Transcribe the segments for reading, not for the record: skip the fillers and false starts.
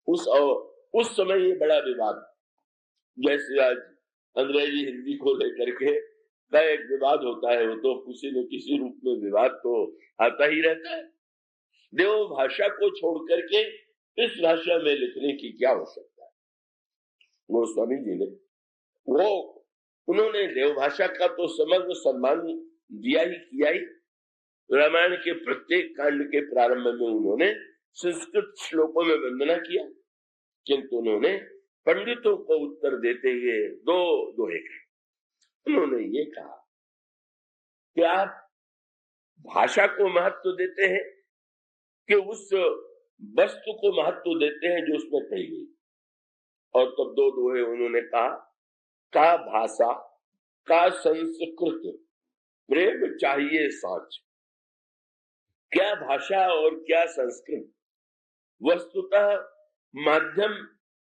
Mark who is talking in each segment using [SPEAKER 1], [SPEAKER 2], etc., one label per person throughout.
[SPEAKER 1] उस समय ये बड़ा विवाद, जैसे आज अंग्रेजी हिंदी को लेकर के का एक विवाद होता है, वो तो किसी न किसी रूप में विवाद तो आता ही रहता है। देव भाषा को छोड़ करके इस भाषा में लिखने की क्या आवश्यकता है? गोस्वामी जी ने उन्होंने देव भाषा का तो समग्र सम्मान दिया ही किया ही। रामायण के प्रत्येक कांड के प्रारंभ में उन्होंने संस्कृत श्लोकों में वंदना किया, किंतु उन्होंने पंडितों को उत्तर देते हुए दो दोहे कहे। उन्होंने ये कहा कि आप भाषा को महत्व देते हैं कि उस वस्तु को महत्व देते हैं जो उसमें कही गई। और तब दो दोहे उन्होंने कहा, का भाषा का संस्कृत प्रेम चाहिए साच। क्या भाषा और क्या संस्कृत, वस्तुतः माध्यम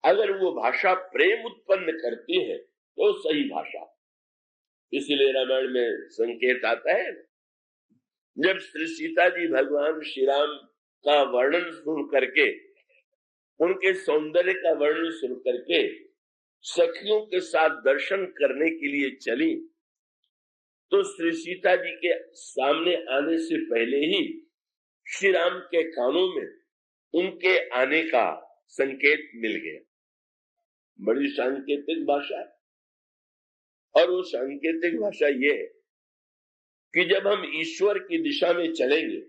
[SPEAKER 1] अगर वो भाषा प्रेम उत्पन्न करती है तो सही भाषा। इसलिए रामायण में संकेत आता है, जब श्री सीता जी भगवान श्री राम का वर्णन सुन करके, उनके सौंदर्य का वर्णन सुन करके सखियों के साथ दर्शन करने के लिए चली, तो श्री सीता जी के सामने आने से पहले ही श्री राम के कानों में उनके आने का संकेत मिल गया। बड़ी सांकेतिक भाषा है। और वो सांकेतिक भाषा ये है कि जब हम ईश्वर की दिशा में चलेंगे,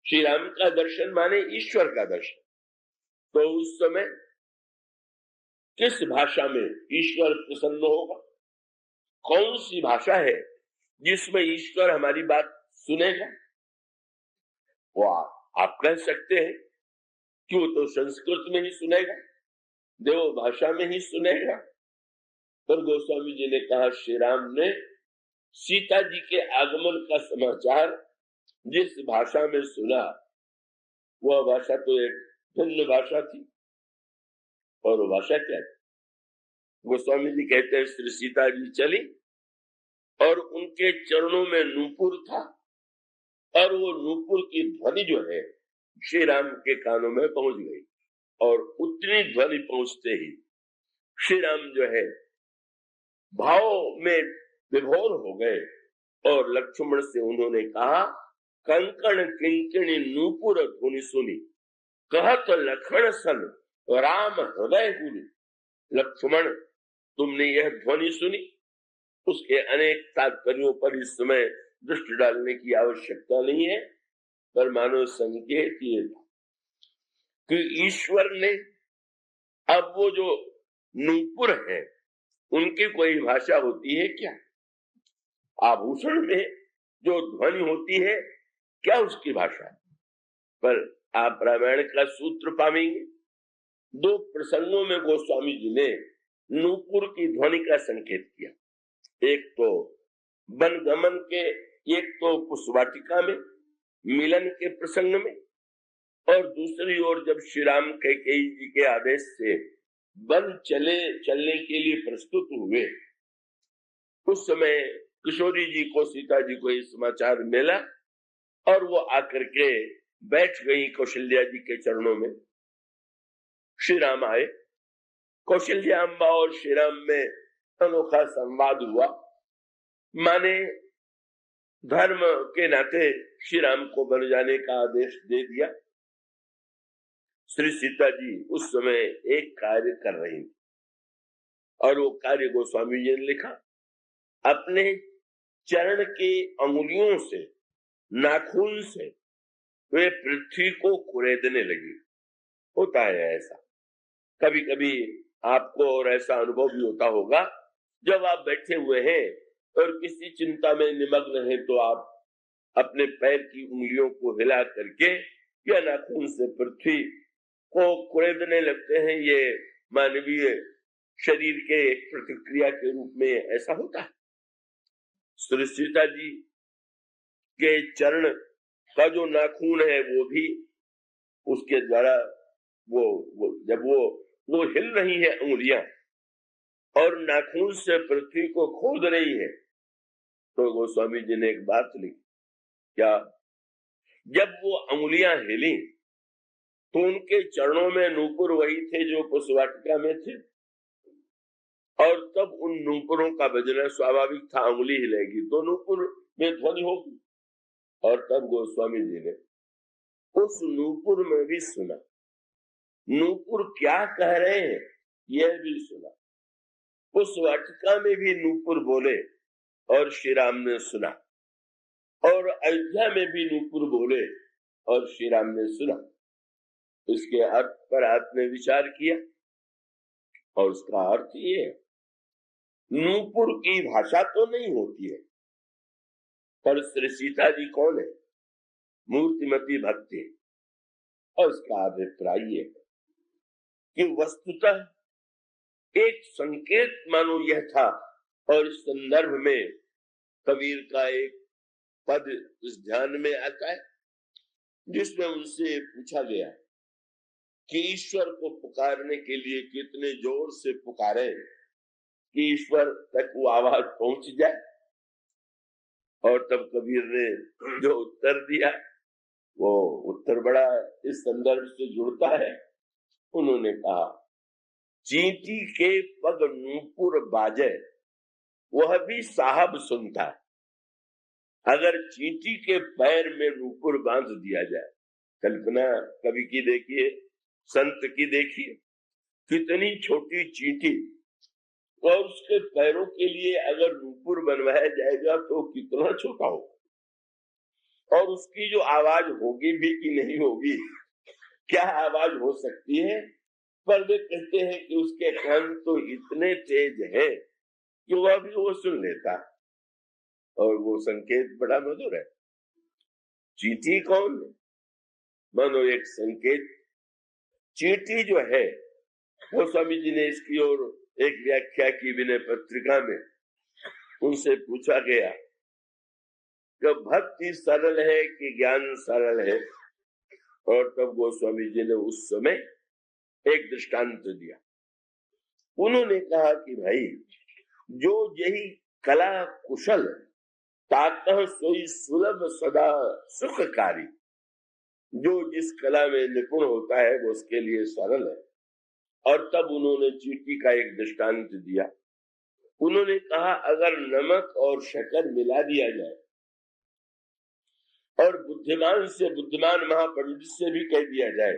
[SPEAKER 1] श्री राम का दर्शन माने ईश्वर का दर्शन, तो उस समय किस भाषा में ईश्वर प्रसन्न होगा? कौन सी भाषा है जिसमें ईश्वर हमारी बात सुनेगा? वो आप कह सकते हैं कि वो तो संस्कृत में ही सुनेगा, देव भाषा में ही सुनेगा। पर गोस्वामी जी ने कहा, श्री राम ने सीता जी के आगमन का समाचार जिस भाषा में सुना, वह भाषा तो एक भिन्न भाषा थी। और वो भाषा क्या थी? गोस्वामी जी कहते हैं, श्री सीता जी चली और उनके चरणों में नूपुर था, और वो नूपुर की ध्वनि जो है श्री राम के कानों में पहुंच गई। और उतनी ध्वनि पहुंचते ही श्री राम जो है भाव में विभोर हो गए, और लक्ष्मण से उन्होंने कहा, कंकण किंकिणी नूपुर ध्वनि सुनी, कहत लखन सन राम हृदय हुनी। लक्ष्मण, तुमने यह ध्वनि सुनी, उसके अनेक तात्पर्यों पर इस समय दृष्टि डालने की आवश्यकता नहीं है, पर मानो संकेत ये था कि ईश्वर ने अब वो जो नूपुर है उनकी कोई भाषा होती है क्या? आभूषण में जो ध्वनि होती है क्या उसकी भाषा है? पर आप रामायण का सूत्र पाएंगे, दो प्रसंगों में गोस्वामी जी ने नूपुर की ध्वनि का संकेत किया। एक तो वनगमन के, एक तो पुष्पवाटिका में मिलन के प्रसंग में, और दूसरी ओर जब श्री राम कैकेयी जी के आदेश से वन चलने के लिए प्रस्तुत हुए, उस समय किशोरी जी को, सीता जी को ये समाचार मिला और वो आकर के बैठ गई कौशल्या जी के चरणों में। श्री राम आए, कौशल्या अम्बा और श्री राम में अनोखा संवाद हुआ। माने धर्म के नाते श्री राम को बन जाने का आदेश दे दिया। श्री सीता जी उस समय एक कार्य कर रही थी, और वो कार्य गोस्वामी जी ने लिखा, अपने चरण के अंगुलियों से, नाखून से वे पृथ्वी को कुरेदने लगी। होता है ऐसा, कभी कभी आपको और ऐसा अनुभव भी होता होगा, जब आप बैठे हुए हैं और किसी चिंता में निमग्न हैं, तो आप अपने पैर की उंगलियों को हिला करके या नाखून से पृथ्वी को कुरेदने लगते हैं। ये मानवीय शरीर के एक प्रतिक्रिया के रूप में ऐसा होता है। श्री सीता जी के चरण का जो नाखून है वो भी उसके द्वारा जब वो हिल रही है उंगलियां और नाखून से पृथ्वी को खोद रही है, तो गोस्वामी जी ने एक बात लिखी, क्या? जब वो उंगलियां हिली तो उनके चरणों में नूपुर वही थे जो पुष्पवाटिका में थे, और तब उन नूपुरों का बजना स्वाभाविक था, उंगली हिलेगी तो नूपुर में ध्वनि होगी। और तब गोस्वामी जी ने उस नूपुर में भी सुना, नूपुर क्या कह रहे हैं यह भी सुना। उस वाटिका में भी नूपुर बोले और श्री राम ने सुना, और अयोध्या में भी नूपुर बोले और श्री राम ने सुना। इसके अर्थ पर आपने विचार किया, और उसका अर्थ ये है, नूपुर की भाषा तो नहीं होती है, पर श्री सीता जी कौन है? मूर्तिमती भक्ति। और उसका अभिप्राय ये है कि वस्तुतः एक संकेत मानो यह था। और इस संदर्भ में कबीर का एक पद इस ध्यान में आता है, जिसमें उनसे पूछा गया कि ईश्वर को पुकारने के लिए कितने जोर से पुकारे कि ईश्वर तक वो आवाज पहुंच जाए। और तब कबीर ने जो उत्तर दिया, वो उत्तर बड़ा इस संदर्भ से जुड़ता है। उन्होंने कहा, चींटी के पग नूपुर बाजे वह भी साहब सुनता है। अगर चींटी के पैर में नूपुर बांध दिया जाए, कल्पना कवि की देखिए, संत की देखिए, कितनी छोटी चींटी, और उसके पैरों के लिए अगर नूपुर बनवाया जाएगा तो कितना छोटा होगा, और उसकी जो आवाज होगी भी कि नहीं होगी, क्या आवाज हो सकती है। पर वे कहते हैं कि उसके कान तो इतने तेज है कि वह भी वो सुन लेता, और वो संकेत बड़ा मधुर है। चींटी कौन है? मानो एक संकेत। चींटी जो है वो स्वामी जी ने इसकी ओर एक व्याख्या की विनय पत्रिका में। उनसे पूछा गया कि भक्ति सरल है कि ज्ञान सरल है, और तब गोस्वामी जी ने उस समय एक दृष्टांत दिया। उन्होंने कहा कि भाई, जो यही कला कुशल ताकह सोई सुलभ सदा सुखकारी, जो जिस कला में निपुण होता है वो उसके लिए सरल है। और तब उन्होंने चींटी का एक दृष्टांत दिया। उन्होंने कहा, अगर नमक और शक्कर मिला दिया जाए और बुद्धिमान से बुद्धिमान महापंडित से भी कह दिया जाए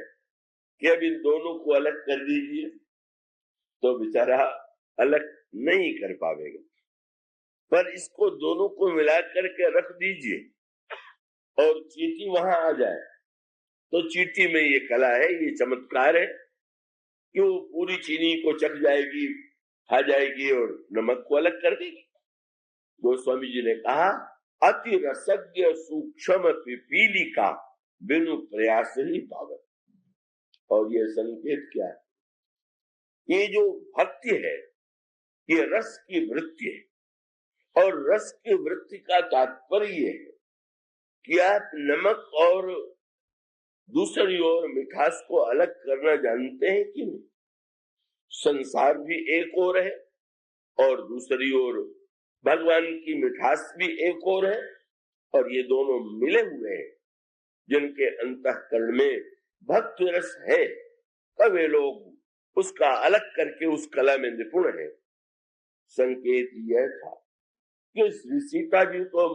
[SPEAKER 1] कि अब इन दोनों को अलग कर दीजिए, तो बेचारा अलग नहीं कर पाएगा। पर इसको दोनों को मिला करके रख दीजिए और चींटी वहां आ जाए, तो चींटी में ये कला है, ये चमत्कार है कि वो पूरी चीनी को चख जाएगी, खा जाएगी और नमक को अलग कर देगी। गोस्वामी जी ने कहा, अति रसज्ञ सूक्ष्म पिपीलिका बिनु प्रयास ही पावत। और ये संकेत क्या है? ये जो भक्ति है ये रस की वृत्ति है, और रस की वृत्ति का तात्पर्य है कि आप नमक और दूसरी ओर मिठास को अलग करना जानते हैं कि नहीं। संसार भी एक ओर है और दूसरी ओर भगवान की मिठास भी एक ओर है, और ये दोनों मिले हुए हैं। जिनके अंतःकरण में भक्ति रस है, तब वे लोग उसका अलग करके उस कला में निपुण है। संकेत यह था कि श्री सीता जी तो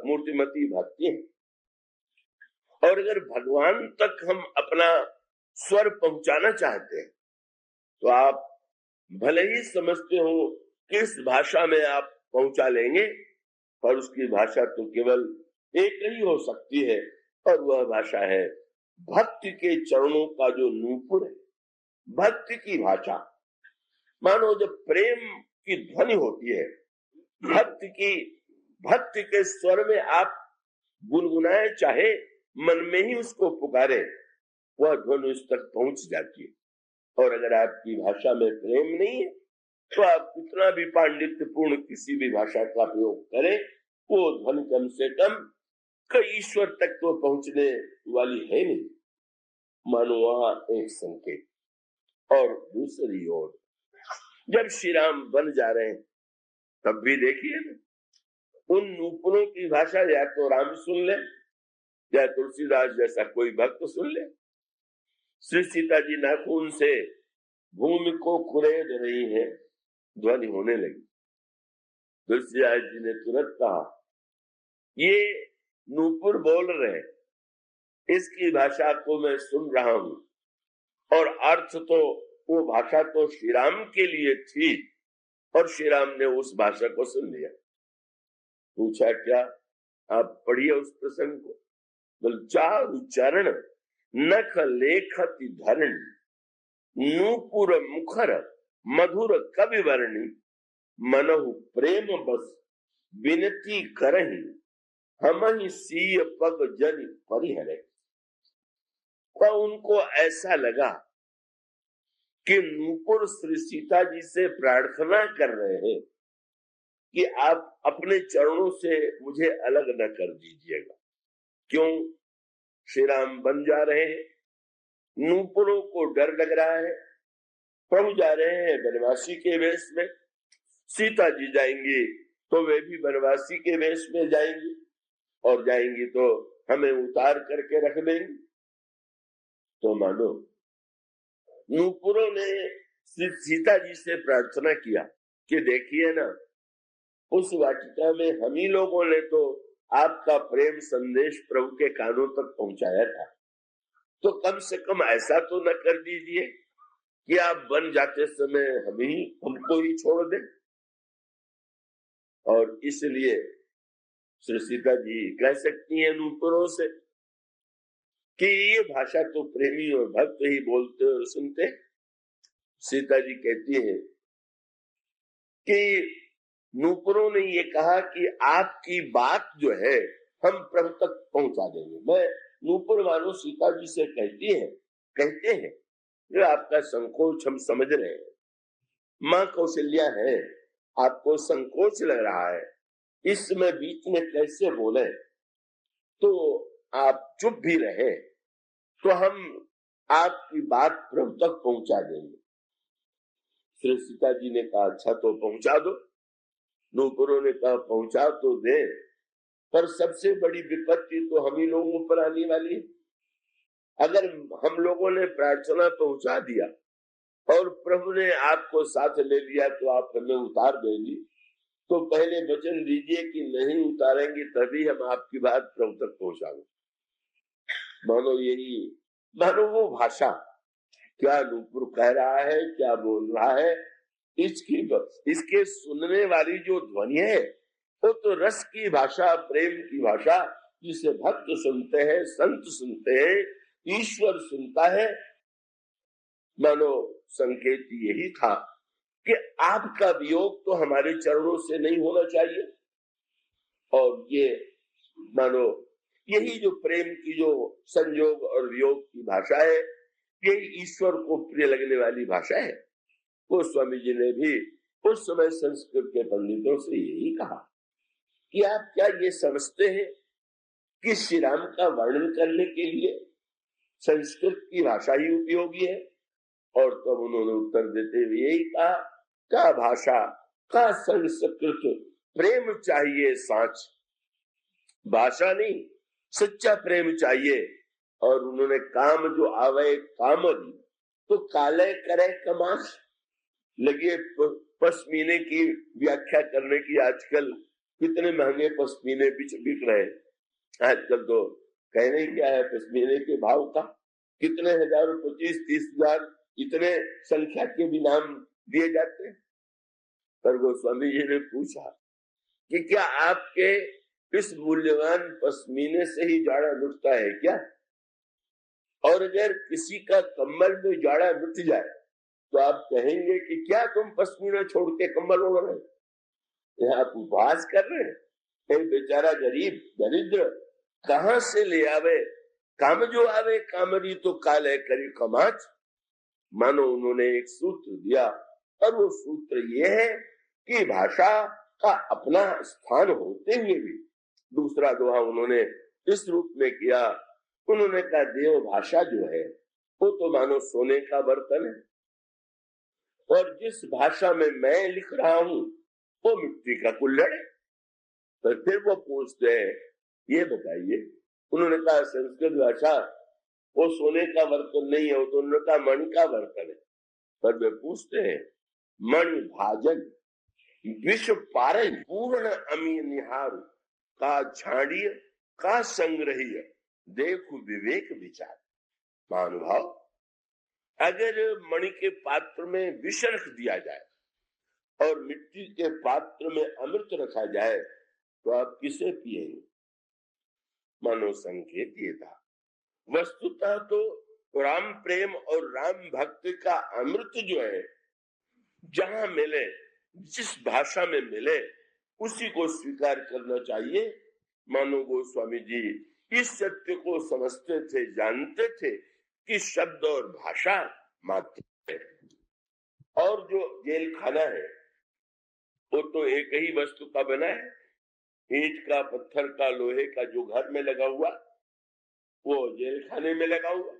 [SPEAKER 1] मूर्तिमती भक्ति है, और अगर भगवान तक हम अपना स्वर पहुंचाना चाहते हैं तो आप भले ही समझते हो किस भाषा में आप पहुंचा लेंगे, पर उसकी भाषा तो केवल एक ही हो सकती है, और वह भाषा है भक्ति के चरणों का जो नूपुर है, भक्ति की भाषा। मानो जब प्रेम की ध्वनि होती है, भक्ति के स्वर में आप गुनगुनाए, चाहे मन में ही उसको पुकारे, वह ध्वनि उस तक पहुंच जाती है। और अगर आपकी भाषा में प्रेम नहीं है तो आप कितना भी पांडित्यपूर्ण किसी भी भाषा का प्रयोग करें, वो ध्वनि कम से कम ईश्वर तक तो पहुंचने वाली है नहीं। मानो वहां एक संकेत। और दूसरी ओर जब श्री राम बन जा रहे हैं, तब भी देखिए ना, उन नूपुरों की भाषा या तो राम सुन ले, या तुलसीदास जैसा कोई भक्त सुन ले, श्री सीता जी नाखून से भूमि को कुरेद रही है, ध्वनि होने लगी। तुलसीदास जी ने तुरंत कहा, ये नूपुर बोल रहे, इसकी भाषा को मैं सुन रहा हूं, और अर्थ तो वो भाषा तो श्री राम के लिए थी, और श्री राम ने उस भाषा को सुन लिया। पूछा क्या? आप पढ़िए उस प्रसंग को। बोल, चार उच्चारण नख लेखति धरण, नूपुर मुखर मधुर कवि वर्णी, मनहु प्रेम बस विनती करहि, हमहि सीय पग जन परिहरे। तो उनको ऐसा लगा कि नूपुर श्री सीता जी से प्रार्थना कर रहे हैं कि आप अपने चरणों से मुझे अलग न कर दीजिएगा। क्यों? श्री राम बन जा रहे हैं, नूपुरों को डर लग रहा है, प्रभु जा रहे हैं वनवासी के वेश में, सीता जी जाएंगी तो वे भी वनवासी के वेश में जाएंगी, और जाएंगी तो हमें उतार करके रख देंगी। तो मानो नूपुरों ने सीता जी से प्रार्थना किया कि देखिए ना, उस वाटिका में हम ही लोगों ने तो आपका प्रेम संदेश प्रभु के कानों तक पहुंचाया था, तो कम से कम ऐसा तो न कर दीजिए कि आप बन जाते समय हमको ही छोड़ दें। और इसलिए श्री सीता जी कह सकती हैं नूपुरों से कि ये भाषा तो प्रेमी और भक्त ही बोलते और सुनते। सीता जी कहती है कि नूपुरों ने ये कहा कि आपकी बात जो है हम प्रभु तक पहुंचा देंगे। मैं नूपुर मानो सीता जी से कहते हैं जो आपका संकोच हम समझ रहे हैं, माँ कौशल्या है, आपको संकोच लग रहा है, इसमें बीच में कैसे बोले, तो आप चुप भी रहे तो हम आपकी बात प्रभु तक पहुंचा देंगे। श्री सीता जी ने कहा अच्छा तो पहुंचा दो। नूपुरों ने कहा पहुंचा तो दे, पर सबसे बड़ी विपत्ति तो हम ही लोगों पर आने वाली है। अगर हम लोगों ने प्रार्थना पहुंचा दिया और प्रभु ने आपको साथ ले लिया तो आप हमें उतार देंगी, तो पहले वचन दीजिए कि नहीं उतारेंगे, तभी हम आपकी बात प्रभु तक पहुंचाएंगे। मानो वो भाषा क्या नूपुर कह रहा है, क्या बोल रहा है, इसके सुनने वाली जो ध्वनि है वो तो रस की भाषा, प्रेम की भाषा, जिसे भक्त सुनते हैं, संत सुनते हैं, ईश्वर सुनता है। मानो संकेत यही था कि आपका वियोग तो हमारे चरणों से नहीं होना चाहिए, और ये मानो यही जो प्रेम की जो संयोग और वियोग की भाषा है, यही ईश्वर को प्रिय लगने वाली भाषा है। वो स्वामी जी ने भी उस समय संस्कृत के पंडितों से यही कहा कि आप क्या ये समझते हैं कि श्री राम का वर्णन करने के लिए संस्कृत की भाषा ही उपयोगी है? और तब उन्होंने उत्तर देते हुए यही कहा, का भाषा का संस्कृत प्रेम चाहिए साच, भाषा नहीं सच्चा प्रेम चाहिए। और उन्होंने काम जो आवे कामरी, तो काले करे कमाश। लगे पश्मीने की व्याख्या करने की, आजकल कितने महंगे पश्मीने बिक रहे हैं। आजकल तो कहने क्या है पश्मीने के भाव का, कितने हजार, 25-30 हजार, इतने संख्या के भी नाम दिए जाते हैं। पर गोस्वामी जी ने पूछा कि क्या आपके इस मूल्यवान पश्मीने से ही जाड़ा मिटता है क्या? और अगर किसी का कम्बल में जाड़ा मिट जाए तो आप कहेंगे कि क्या तुम पश्मीना छोड़ के कम्बल ओढ़ रहे हैं, आप उपवास कर रहे हैं? बेचारा गरीब दरिद्र कहां से ले आवे, काम जो आवे कामरी, तो काले करी कमाच। मानो उन्होंने एक सूत्र दिया, और वो सूत्र ये है कि भाषा का अपना स्थान होते हुए भी दूसरा दोहा उन्होंने इस रूप में किया। उन्होंने कहा देव भाषा जो है वो तो मानो सोने का बर्तन है, और जिस भाषा में मैं लिख रहा हूं वो मिट्टी का कुल्हड़ है। तो फिर वो पूछते हैं ये बताइए, उन्होंने कहा संस्कृत भाषा वो सोने का बर्तन नहीं है, वो तो उनका मणि का बर्तन है। पर वे पूछते हैं, मणि भाजन विश्व पारण पूर्ण अमी निहार का झाड़िय का संग्रही देखो विवेक विचार। महानुभाव, अगर मणि के पात्र में विष रख दिया जाए और मिट्टी के पात्र में अमृत रखा जाए तो आप किसे पिएंगे? मानो संकेत ये था। वस्तुतः तो राम प्रेम और राम भक्ति का अमृत जो है, जहां मिले, जिस भाषा में मिले, उसी को स्वीकार करना चाहिए। मानो गोस्वामी जी इस सत्य को समझते थे, जानते थे कि शब्द और भाषा मात्र है, और जो जेल खाना है वो तो एक ही वस्तु का बना है, ईंट का, पत्थर का, लोहे का। जो घर में लगा हुआ वो जेल खाने में लगा हुआ,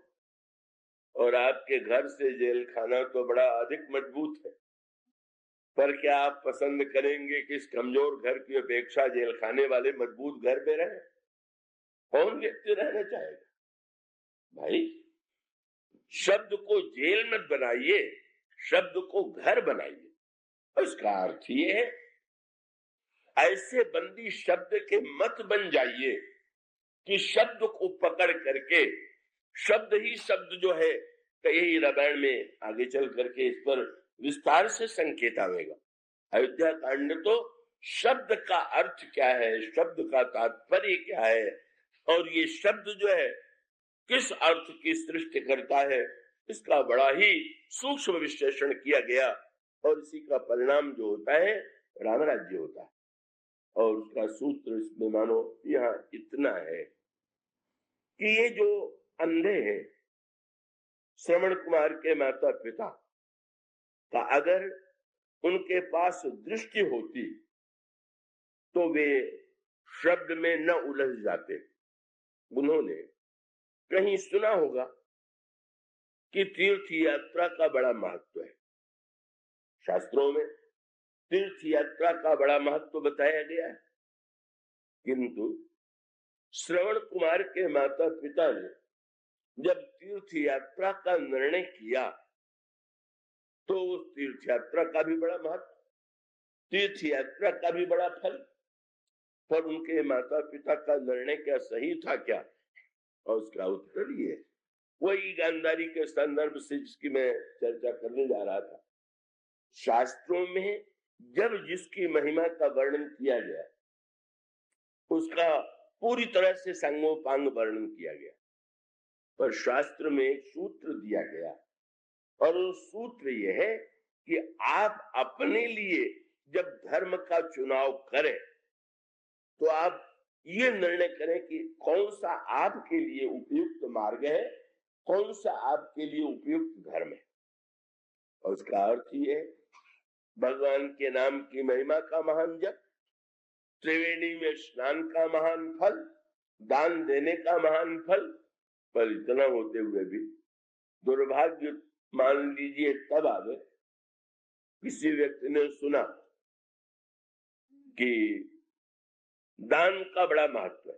[SPEAKER 1] और आपके घर से जेल खाना तो बड़ा अधिक मजबूत है। पर क्या आप पसंद करेंगे कि इस कमजोर घर की अपेक्षा जेल खाने वाले मजबूत घर में रहे? कौन व्यक्ति रहना चाहेगा? भाई, शब्द को जेल मत बनाइए, शब्द को घर बनाइए। उसका अर्थ ये है, ऐसे बंदी शब्द के मत बन जाइए कि शब्द को पकड़ करके, शब्द ही शब्द जो है, यही रामायण में आगे चल करके इस पर विस्तार से संकेत आवेगा। अयोध्या कांड तो शब्द का अर्थ क्या है, शब्द का तात्पर्य क्या है, और ये शब्द जो है किस अर्थ की सृष्टि करता है, इसका बड़ा ही सूक्ष्म विश्लेषण किया गया। और इसी का परिणाम जो होता है, राम राज्य होता है। और उसका सूत्र इसमें मानो यहाँ इतना है कि ये जो अंधे हैं, श्रवण कुमार के माता पिता का अगर उनके पास दृष्टि होती तो वे शब्द में न उलझ जाते। उन्होंने कहीं सुना होगा कि तीर्थ यात्रा का बड़ा महत्व है। शास्त्रों में तीर्थ यात्रा का बड़ा महत्व बताया गया है, किंतु श्रवण कुमार के माता पिता ने जब तीर्थ यात्रा का निर्णय किया तो उस तीर्थ यात्रा का भी बड़ा महत्व, तीर्थ यात्रा का भी बड़ा फल। पर उनके माता पिता का निर्णय क्या सही था क्या? और उसका उत्तर ये, वही गांधारी के संदर्भ से जिसकी मैं चर्चा करने जा रहा था। शास्त्रों में जब जिसकी महिमा का वर्णन किया गया, उसका पूरी तरह से संगोपांग वर्णन किया गया, पर शास्त्र में एक सूत्र दिया गया, और वो सूत्र यह है कि आप अपने लिए जब धर्म का चुनाव करें तो आप ये निर्णय करें कि कौन सा आपके लिए उपयुक्त मार्ग है, कौन सा आपके लिए उपयुक्त धर्म है। और उसका अर्थ ये है, भगवान के नाम की महिमा का महान जप, त्रिवेणी में स्नान का महान फल, दान देने का महान फल। पर इतना होते हुए भी दुर्भाग्य मान लीजिए तब आवे किसी व्यक्ति ने सुना कि दान का बड़ा महत्व है,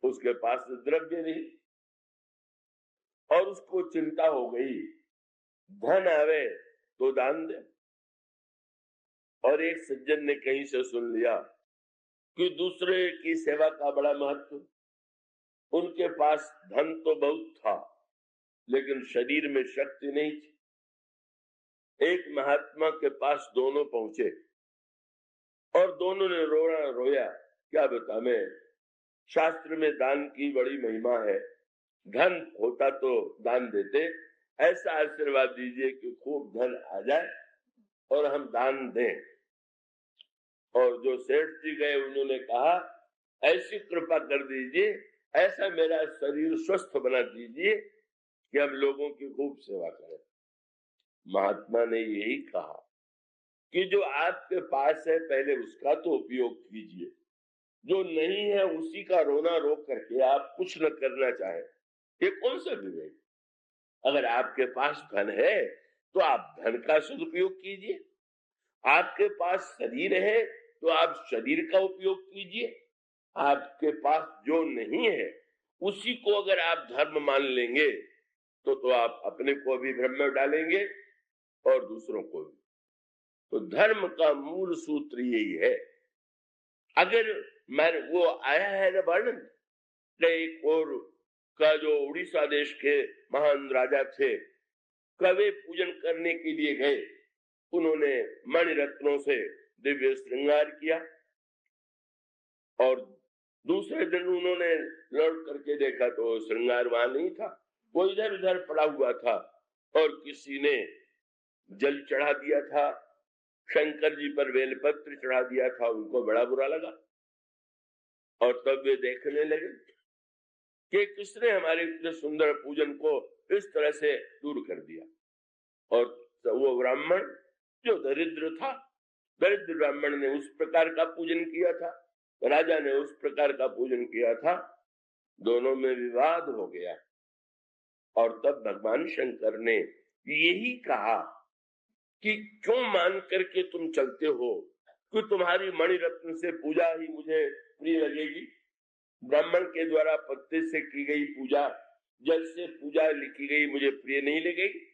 [SPEAKER 1] उसके पास द्रव्य नहीं और उसको चिंता हो गई, धन आवे तो दान दे। और एक सज्जन ने कहीं से सुन लिया कि दूसरे की सेवा का बड़ा महत्व, उनके पास धन तो बहुत था लेकिन शरीर में शक्ति नहीं थी। एक महात्मा के पास दोनों पहुंचे और दोनों ने रोया, क्या बता मैं, शास्त्र में दान की बड़ी महिमा है, धन होता तो दान देते, ऐसा आशीर्वाद दीजिए कि खूब धन आ जाए और हम दान दें। और जो सेठ जी गए उन्होंने कहा, ऐसी कृपा कर दीजिए, ऐसा मेरा शरीर स्वस्थ बना दीजिए कि हम लोगों की खूब सेवा करें। महात्मा ने यही कहा कि जो आपके पास है पहले उसका तो उपयोग कीजिए, जो नहीं है उसी का रोना रो करके आप कुछ न करना चाहे, ये कौन सा विवेक? अगर आपके पास धन है तो आप धन का सदुपयोग कीजिए, आपके पास शरीर है तो आप शरीर का उपयोग कीजिए, आपके पास जो नहीं है उसी को अगर आप धर्म मान लेंगे तो आप अपने को भी भ्रम में डालेंगे और दूसरों को भी। तो धर्म का मूल सूत्र यही है। अगर वो आया है ना वर्णन, एक और का जो उड़ीसा देश के महान राजा थे, कवे पूजन करने के लिए गए, उन्होंने मणिरत्नों से दिव्य श्रृंगार किया और दूसरे दिन उन्होंने लौट करके देखा तो श्रृंगार वहां नहीं था, वो इधर उधर पड़ा हुआ था और किसी ने जल चढ़ा दिया था, शंकर जी पर बेलपत्र चढ़ा दिया था। उनको बड़ा बुरा लगा और तब वे देखने लगे कि किसने हमारे इतने सुंदर पूजन को इस तरह से दूर कर दिया। और वो ब्राह्मण जो दरिद्र था, दरिद्र ब्राह्मण ने उस प्रकार का पूजन किया था, राजा ने उस प्रकार का पूजन किया था, दोनों में विवाद हो गया। और तब भगवान शंकर ने यही कहा कि क्यों मान करके तुम चलते हो कि तुम्हारी मणिरत्न से पूजा ही मुझे प्रिय लगेगी, ब्राह्मण के द्वारा पत्ते से की गई पूजा, जल से पूजा लिखी गई मुझे प्रिय नहीं लगेगी।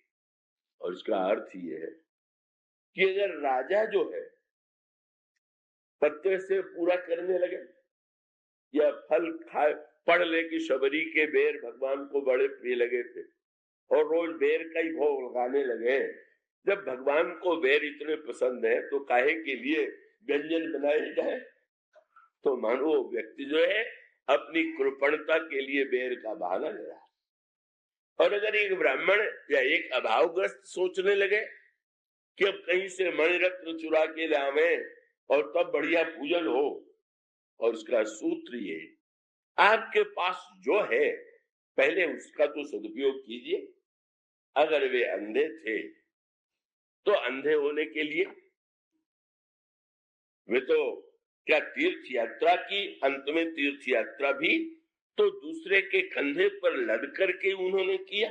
[SPEAKER 1] और इसका अर्थ ये है कि अगर राजा जो है पत्ते से पूरा करने लगे या फल खाए, पढ़ ले कि शबरी के बेर भगवान को बड़े प्रिय लगे थे और रोज बेर का ही भोग लगाने लगे, जब भगवान को बेर इतने पसंद है तो काहे के लिए व्यंजन बनाए जाए। तो मानो वो व्यक्ति जो है अपनी कृपणता के लिए बेर का बहाना ले रहा है। और अगर एक ब्राह्मण या एक अभावग्रस्त सोचने लगे कि अब कहीं से मणिरत्न चुरा के लावे और तब बढ़िया पूजन हो, और उसका सूत्र ये, आपके पास जो है पहले उसका तो सदुपयोग कीजिए। अगर वे अंधे थे तो अंधे होने के लिए वे तो क्या तीर्थ यात्रा की, अंत में तीर्थ यात्रा भी तो दूसरे के कंधे पर लद करके उन्होंने किया।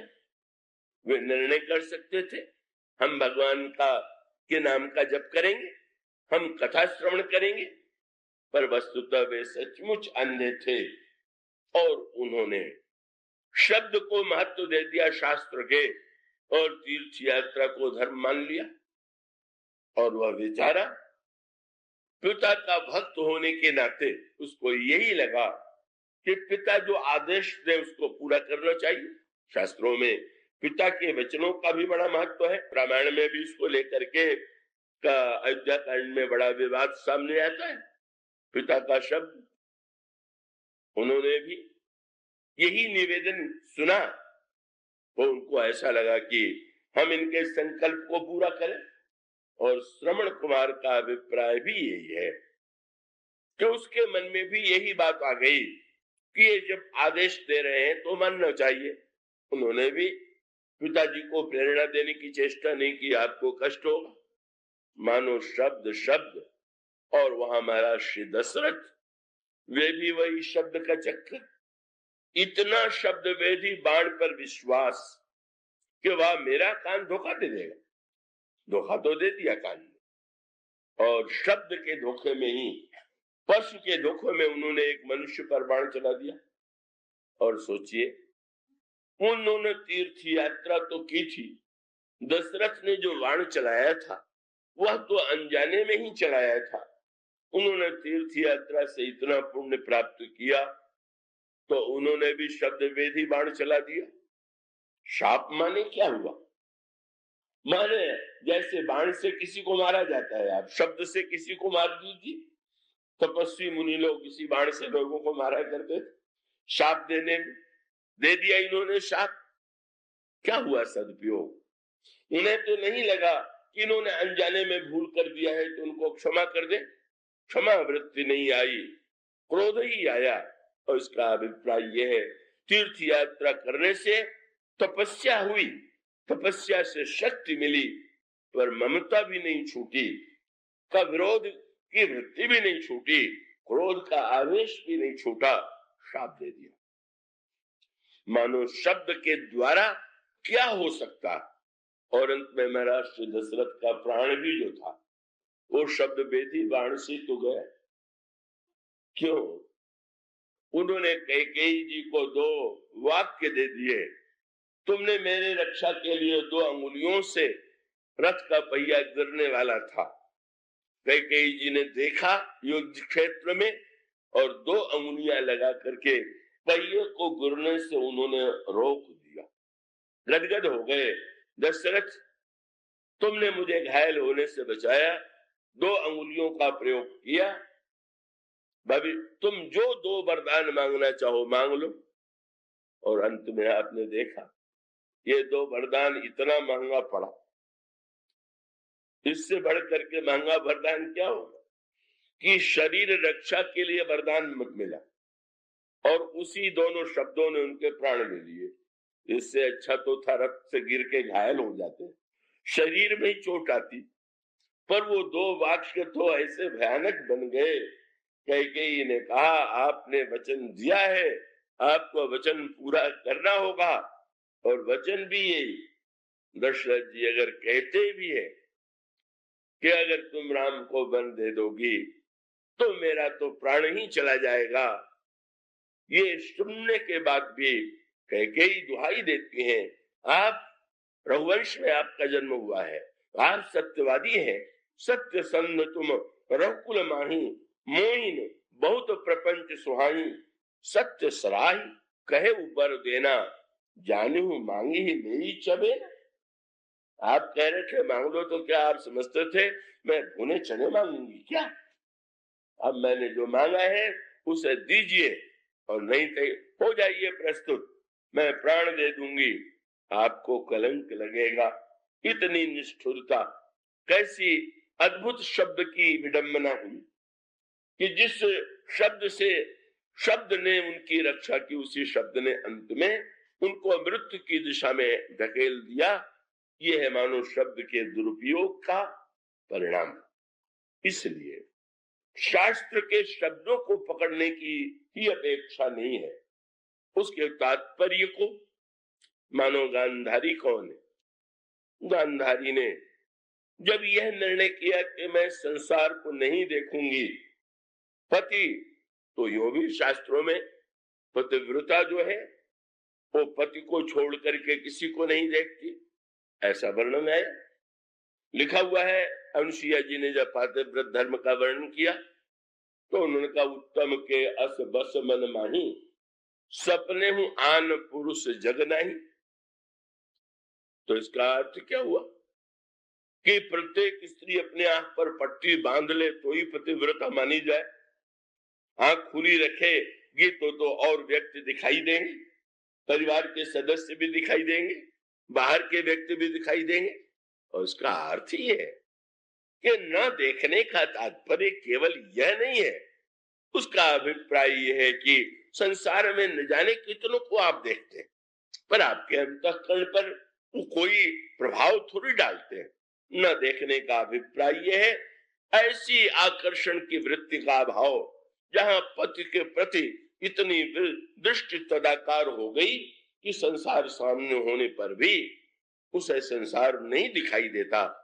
[SPEAKER 1] वे निर्णय कर सकते थे हम भगवान के नाम का जप करेंगे, हम कथा श्रवण करेंगे, पर वस्तुतः वे सचमुच अंधे थे और उन्होंने शब्द को महत्व दे दिया शास्त्र के और तीर्थ यात्रा को धर्म मान लिया। और वह बेचारा पिता का भक्त होने के नाते उसको यही लगा कि पिता जो आदेश दे उसको पूरा करना चाहिए। शास्त्रों में पिता के वचनों का भी बड़ा महत्व है। रामायण में भी इसको लेकर के अयोध्या कांड में बड़ा विवाद सामने आता है। पिता का शब्द, उन्होंने भी यही निवेदन सुना तो उनको ऐसा लगा कि हम इनके संकल्प को पूरा करें। और श्रवण कुमार का अभिप्राय भी यही है कि उसके मन में भी यही बात आ गई कि ये जब आदेश दे रहे हैं तो मानना चाहिए। उन्होंने भी पिताजी को प्रेरणा देने की चेष्टा नहीं की, आपको कष्ट होगा, मानो शब्द शब्द। और वहां महाराज श्री दशरथ, वे भी वही शब्द का चक्कर, इतना शब्द वेदी बाण पर विश्वास कि वह मेरा कान धोखा दे देगा। धोखा तो दे दिया कान ने, और शब्द के धोखे में ही, पशु के धोखे में उन्होंने एक मनुष्य पर बाण चला दिया। और सोचिए, उन्होंने तीर्थ यात्रा तो की थी, दशरथ ने जो बाण चलाया था वह तो अनजाने में ही चलाया था। उन्होंने तीर्थ यात्रा से इतना पुण्य प्राप्त किया तो उन्होंने भी शब्द वेदी बाण चला दिया। शाप माने क्या हुआ? माने जैसे बाण से किसी को मारा जाता है, आप शब्द से किसी को मार दीजिए। तपस्वी मुनि लोग इसी बाण से लोगों को मारा करते थे। शाप देने में दे दिया इन्होंने शाप। क्या हुआ सदुपयोग? उन्हें तो नहीं लगा कि इन्होंने अनजाने में भूल कर दिया है तो उनको क्षमा कर दे। क्षमा वृत्ति नहीं आई, क्रोध ही आया। और इसका अभिप्राय यह है, तीर्थ यात्रा करने से तपस्या हुई, तपस्या से शक्ति मिली, पर ममता भी नहीं छूटी, का विरोध की वृत्ति भी नहीं छूटी, क्रोध का आवेश भी नहीं छूटा, शाप दे दिया। मानो शब्द के द्वारा क्या हो सकता। और अंत में महाराज श्री दशरथ का प्राण भी जो था वो शब्द वेदी बाण से तो गया। क्यों? उन्होंने कैकेयी जी को 2 वाक्य दे दिए। तुमने मेरे रक्षा के लिए 2 अंगुलियों से रथ का पहिया गिरने वाला था। कैकेयी जी ने देखा युद्ध क्षेत्र में और 2 अंगुलियां लगा करके पहिए को गिरने से उन्होंने रोक दिया। गदगद हो गए, दशरथ तुमने मुझे घायल होने से बचाया, 2 अंगुलियों का प्रयोग किया, भाभी तुम जो 2 वरदान मांगना चाहो मांग लो। और अंत में आपने देखा ये 2 वरदान इतना महंगा पड़ा, इससे बढ़ करके महंगा वरदान क्या होगा कि शरीर रक्षा के लिए वरदान मिला और उसी दोनों शब्दों ने उनके प्राण ले लिए। इससे अच्छा तो था रथ से गिर के घायल हो जाते, शरीर में ही चोट आती, पर वो 2 वाक्य तो ऐसे भयानक बन गए। कैकेयी ने कहा आपने वचन दिया है, आपको वचन पूरा करना होगा। और वचन भी यही, दशरथ जी अगर कहते भी है कि अगर तुम राम को वन दे दोगी तो मेरा तो प्राण ही चला जाएगा। ये सुनने के बाद भी कैकेयी दुहाई देती हैं, आप रघुवंश में आपका जन्म हुआ है, आप सत्यवादी हैं, सत्य संध तुम रघुकुल माही, मोहिन बहुत प्रपंच सुहाई, सत्य सराही कहे ऊपर देना, जानू मांगी ही मेरी चबे। आप कह रहे थे मांग लो, तो क्या आप समझते थे मैं भुने चने मांगूंगी क्या? अब मैंने जो मांगा है उसे दीजिए और नहीं तो हो जाइए प्रस्तुत, मैं प्राण दे दूंगी, आपको कलंक लगेगा। इतनी निष्ठुरता, कैसी अद्भुत शब्द की विडंबना हुई कि जिस शब्द से शब्द ने उनकी रक्षा की, उसी शब्द ने अंत में उनको मृत्यु की दिशा में धकेल दिया। ये है मानो शब्द के दुरुपयोग का परिणाम। इसलिए शास्त्र के शब्दों को पकड़ने की ही अपेक्षा नहीं है, उसके तात्पर्य को। मानो गांधारी कौन है? गांधारी ने जब यह निर्णय किया कि मैं संसार को नहीं देखूंगी, पति तो यो भी शास्त्रों में पतिव्रता जो है वो पति को छोड़ करके किसी को नहीं देखती, ऐसा वर्णन है, लिखा हुआ है। अनुसुईया जी ने जब पातिव्रत धर्म का वर्णन किया तो उन्होंने कहा उत्तम के अस बस मन माही, सपने हूं आन पुरुष जग नहीं। तो इसका अर्थ क्या हुआ कि प्रत्येक स्त्री अपने आंख पर पट्टी बांध ले तो ही पतिव्रता मानी जाए, आंख खुली रखेगी तो और व्यक्ति दिखाई देंगे, परिवार के सदस्य भी दिखाई देंगे, बाहर के व्यक्ति भी दिखाई देंगे। और उसका अर्थ ही है कि न देखने का तात्पर्य केवल यह नहीं है, उसका अभिप्राय यह है कि संसार में न जाने कितनों को आप देखते हैं, पर आपके अंतःकरण पर वो कोई प्रभाव थोड़ी डालते हैं। न देखने का अभिप्राय यह है ऐसी आकर्षण की वृत्ति का अभाव, जहां पति के प्रति इतनी दृष्टि तदाकार हो गई कि संसार सामने होने पर भी उसे संसार नहीं दिखाई देता।